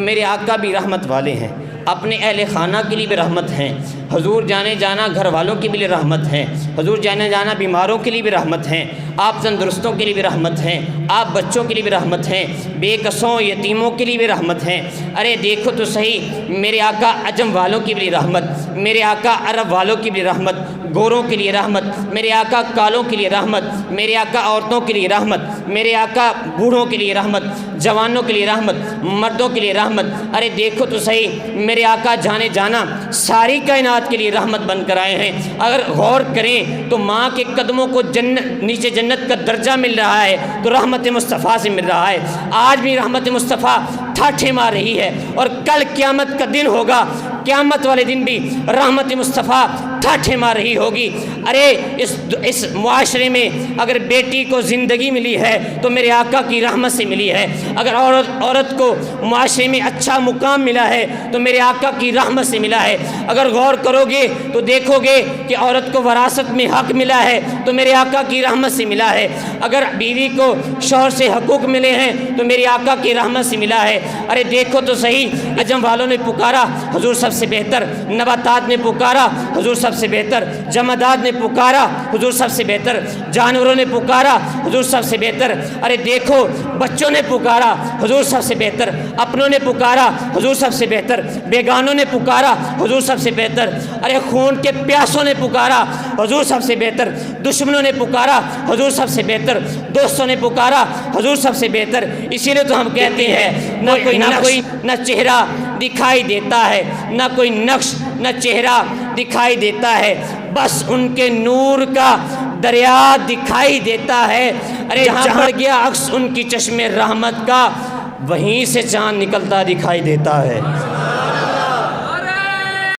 میرے آقا بھی رحمت والے ہیں، اپنے اہل خانہ کے لیے بھی رحمت ہیں، حضور جانے جانا گھر والوں کے لیے رحمت ہیں، حضور جانے جانا بیماروں کے لیے بھی رحمت ہیں، آپ تندرستوں کے لیے بھی رحمت ہیں، آپ بچوں کے لیے بھی رحمت ہیں، بے کسوں یتیموں کے لیے بھی رحمت ہیں۔ ارے دیکھو تو صحیح، میرے آقا عجم والوں کی بھی رحمت، میرے آقا عرب والوں کی بھی رحمت، گوروں کے لیے رحمت، میرے آقا کالوں کے لیے رحمت، میرے آقا عورتوں کے لیے رحمت، میرے آقا بوڑھوں کے لیے رحمت، جوانوں کے لیے رحمت، مردوں کے لیے رحمت۔ ارے دیکھو تو صحیح، میرے آقا جانے جانا ساری کائنات کے لیے رحمت بن کر آئے ہیں۔ اگر غور کریں تو ماں کے قدموں کو نیچے جنت کا درجہ مل رہا ہے تو رحمت مصطفیٰ سے مل رہا ہے۔ آج بھی رحمت مصطفیٰ ٹھاٹھے مار رہی ہے، اور کل قیامت کا دن ہوگا، قیامت والے دن بھی رحمت مصطفیٰ ٹھاٹھے مار رہی ہوگی۔ ارے اس معاشرے میں اگر بیٹی کو زندگی ملی ہے تو میرے آقا کی رحمت سے ملی ہے، اگر عورت کو معاشرے میں اچھا مقام ملا ہے تو میرے آقا کی رحمت سے ملا ہے۔ اگر غور کرو گے تو دیکھو گے کہ عورت کو وراثت میں حق ملا ہے تو میرے آقا کی رحمت سے ملا ہے۔ اگر بیوی کو شوہر سے حقوق ملے ہیں تو میرے آقا کی رحمت سے ملا ہے۔ ارے دیکھو تو صحیح، عجم والوں نے پکارا حضور سب سے بہتر، نباتات نے پکارا حضور سب سے بہتر، جمادات نے پکارا حضور سب سے بہتر، جانوروں نے پکارا حضور سب سے بہتر۔ ارے دیکھو بچوں نے پکارا حضور سب سے بہتر، اپنوں نے پکارا حضور سب سے بہتر، بیگانوں نے پکارا حضور سب سے بہتر۔ ارے خون کے پیاسوں نے پکارا حضور سب سے بہتر، دشمنوں نے پکارا حضور سب سے بہتر، دوستوں نے پکارا حضور سب سے بہتر۔ اسی لیے تو ہم کہتے ہیں نہ کوئی نہ چہرہ دکھائی دیتا ہے، نہ کوئی نقش نہ چہرہ دکھائی دیتا ہے، بس ان کے نور کا دریا دکھائی دیتا ہے۔ ارے جہاں پڑ گیا عکس ان کی چشم رحمت کا، وہیں سے چاند نکلتا دکھائی دیتا ہے۔